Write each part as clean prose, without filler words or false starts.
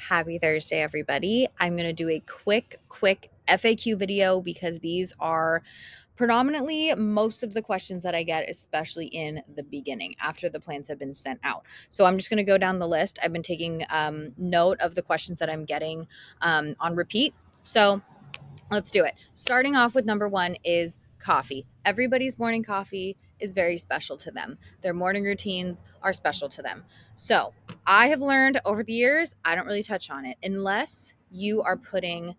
Happy Thursday, everybody. I'm going to do a quick FAQ video because these are predominantly most of the questions that I get, especially in the beginning after the plans have been sent out. So I'm just going to go down the list. I've been taking note of the questions that I'm getting on repeat. So let's do it. Starting off with number one is coffee. Everybody's morning coffee is very special to them. Their morning routines are special to them. So I have learned over the years, I don't really touch on it unless you are putting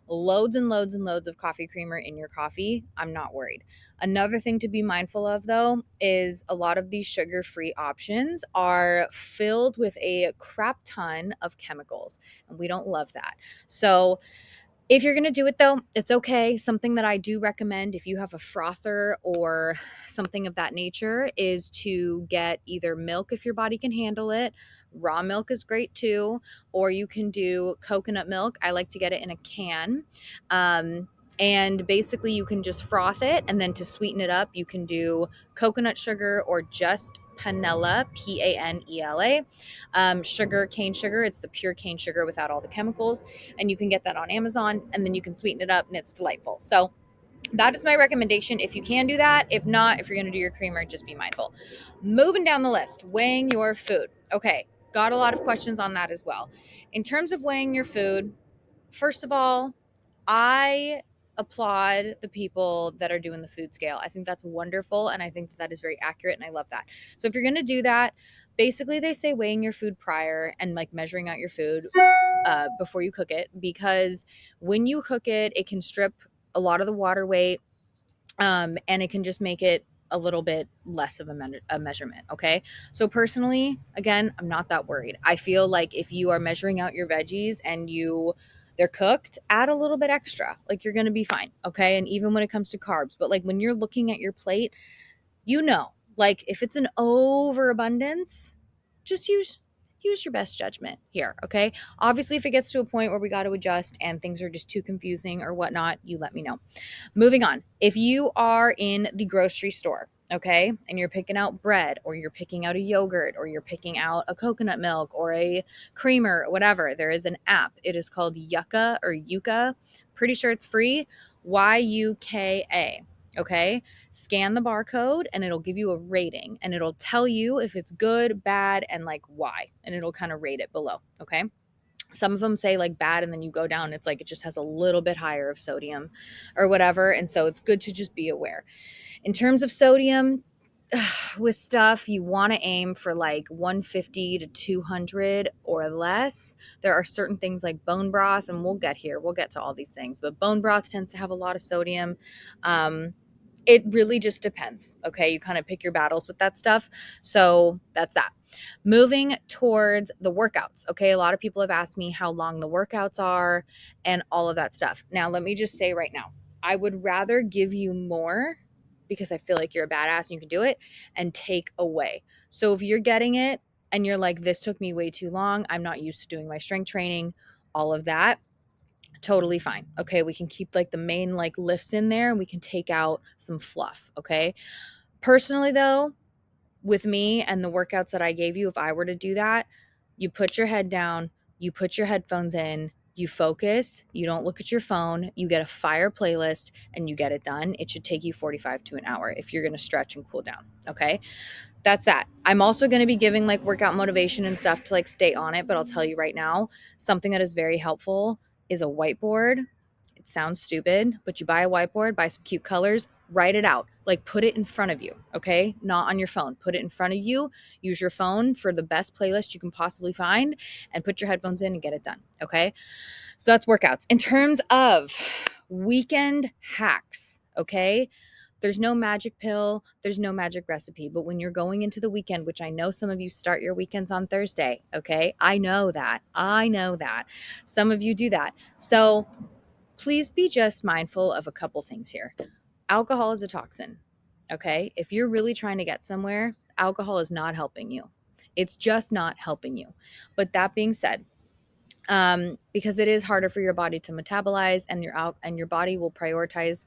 loads and loads and loads of coffee creamer in your coffee. I'm not worried. Another thing to be mindful of, though, is a lot of these sugar-free options are filled with a crap ton of chemicals, and we don't love that. So if you're going to do it, though, it's okay. Something that I do recommend if you have a frother or something of that nature is to get either milk if your body can handle it. Raw milk is great too, or you can do coconut milk. I like to get it in a can. And basically, you can just froth it, and then to sweeten it up, you can do coconut sugar or just panela, Panela, sugar, cane sugar. It's the pure cane sugar without all the chemicals, and you can get that on Amazon, and then you can sweeten it up, and it's delightful. So that is my recommendation if you can do that. If not, if you're going to do your creamer, just be mindful. Moving down the list, weighing your food. Okay, got a lot of questions on that as well. In terms of weighing your food, first of all, I applaud the people that are doing the food scale. I think that's wonderful, and I think that is very accurate, and I love that. So if you're going to do that, basically they say weighing your food prior and like measuring out your food before you cook it, because when you cook it, it can strip a lot of the water weight, and it can just make it a little bit less of a measurement. Okay. So personally, again, I'm not that worried. I feel like if you are measuring out your veggies and they're cooked, add a little bit extra. Like you're going to be fine. Okay. And even when it comes to carbs, but like when you're looking at your plate, like if it's an overabundance, just use your best judgment here. Okay. Obviously, if it gets to a point where we got to adjust and things are just too confusing or whatnot, you let me know. Moving on. If you are in the grocery store, okay, and you're picking out bread or you're picking out a yogurt or you're picking out a coconut milk or a creamer, whatever, there is an app. It is called Yuka or Yuka. Pretty sure it's free. Yuka. Okay. Scan the barcode and it'll give you a rating and it'll tell you if it's good, bad, and like why. And it'll kind of rate it below. Okay. Some of them say like bad, and then you go down, it's like it just has a little bit higher of sodium or whatever. And so it's good to just be aware. In terms of sodium, with stuff, you want to aim for like 150 to 200 or less. There are certain things like bone broth, and we'll get to all these things, but bone broth tends to have a lot of sodium. It really just depends. Okay. You kind of pick your battles with that stuff. So that's that. Moving towards the workouts. Okay. A lot of people have asked me how long the workouts are and all of that stuff. Now, let me just say right now, I would rather give you more because I feel like you're a badass and you can do it, and take away. So if you're getting it and you're like, this took me way too long, I'm not used to doing my strength training, all of that, totally fine. Okay, we can keep like the main like lifts in there and we can take out some fluff. Okay. Personally, though, with me and the workouts that I gave you, if I were to do that, you put your head down, you put your headphones in, you focus, you don't look at your phone, you get a fire playlist, and you get it done. It should take you 45 to an hour if you're going to stretch and cool down. Okay. That's that. I'm also going to be giving like workout motivation and stuff to like stay on it. But I'll tell you right now, something that is very helpful is a whiteboard. It sounds stupid, but you buy a whiteboard, buy some cute colors, write it out, like put it in front of you. Okay. Not on your phone, put it in front of you, use your phone for the best playlist you can possibly find, and put your headphones in and get it done. Okay. So that's workouts. In terms of weekend hacks, okay, there's no magic pill, there's no magic recipe. But when you're going into the weekend, which I know some of you start your weekends on Thursday, okay, I know that. Some of you do that. So please be just mindful of a couple things here. Alcohol is a toxin, okay? If you're really trying to get somewhere, alcohol is not helping you. It's just not helping you. But that being said, because it is harder for your body to metabolize, and your body will prioritize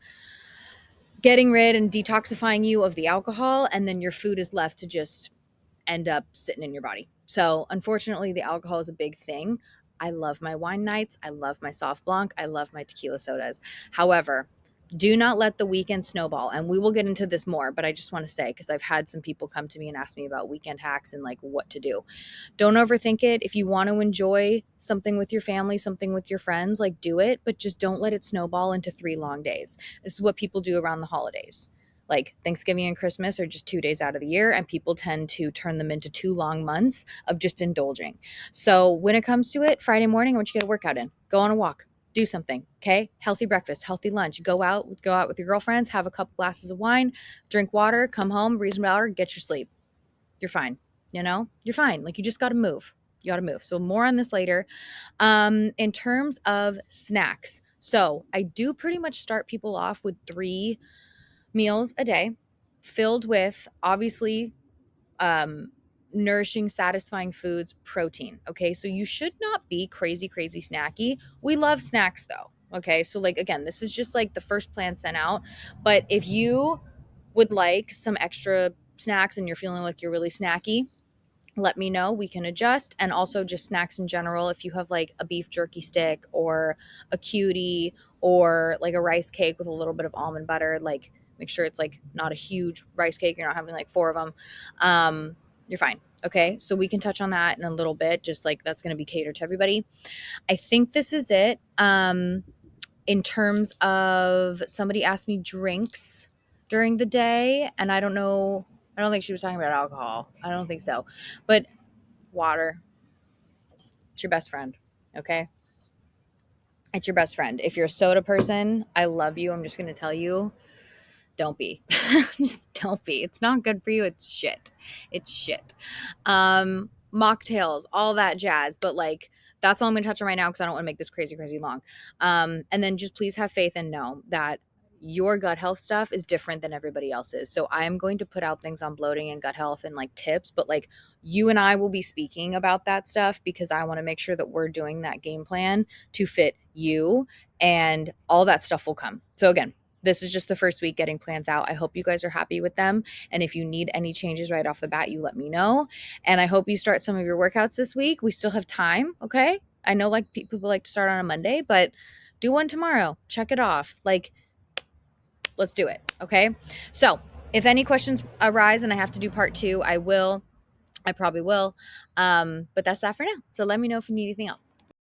getting rid and detoxifying you of the alcohol, and then your food is left to just end up sitting in your body. So unfortunately, the alcohol is a big thing. I love my wine nights. I love my soft blanc. I love my tequila sodas. However, do not let the weekend snowball. And we will get into this more, but I just want to say, because I've had some people come to me and ask me about weekend hacks and like what to do. Don't overthink it. If you want to enjoy something with your family, something with your friends, like do it, but just don't let it snowball into 3 long days. This is what people do around the holidays. Like Thanksgiving and Christmas are just 2 days out of the year, and people tend to turn them into 2 long months of just indulging. So when it comes to it, Friday morning, I want you to get a workout in, go on a walk, do something. Okay. Healthy breakfast, healthy lunch, go out with your girlfriends, have a couple glasses of wine, drink water, come home, reasonable hour, get your sleep. You're fine. You're fine. Like you just got to move. You got to move. So more on this later. In terms of snacks. So I do pretty much start people off with 3 meals a day filled with obviously um, nourishing, satisfying foods, protein. Okay. So you should not be crazy, crazy snacky. We love snacks though. Okay. So, like, again, this is just like the first plan sent out. But if you would like some extra snacks and you're feeling like you're really snacky, let me know. We can adjust. And also just snacks in general. If you have like a beef jerky stick or a cutie or like a rice cake with a little bit of almond butter, like make sure it's like not a huge rice cake. You're not having like 4 of them. You're fine. Okay. So we can touch on that in a little bit. Just like that's going to be catered to everybody. I think this is it. In terms of somebody asked me drinks during the day, and I don't know. I don't think she was talking about alcohol. I don't think so. But water, it's your best friend. Okay. It's your best friend. If you're a soda person, I love you. I'm just going to tell you, don't be. Just don't be. It's not good for you. It's shit. It's shit. Mocktails, all that jazz. But like, that's all I'm going to touch on right now because I don't want to make this crazy, crazy long. And then just please have faith and know that your gut health stuff is different than everybody else's. So I'm going to put out things on bloating and gut health and like tips, but like you and I will be speaking about that stuff because I want to make sure that we're doing that game plan to fit you, and all that stuff will come. So again, this is just the first week getting plans out. I hope you guys are happy with them. And if you need any changes right off the bat, you let me know. And I hope you start some of your workouts this week. We still have time. Okay. I know like people like to start on a Monday, but do one tomorrow. Check it off. Like, let's do it. Okay. So if any questions arise and I have to do part 2, I probably will. But that's that for now. So let me know if you need anything else.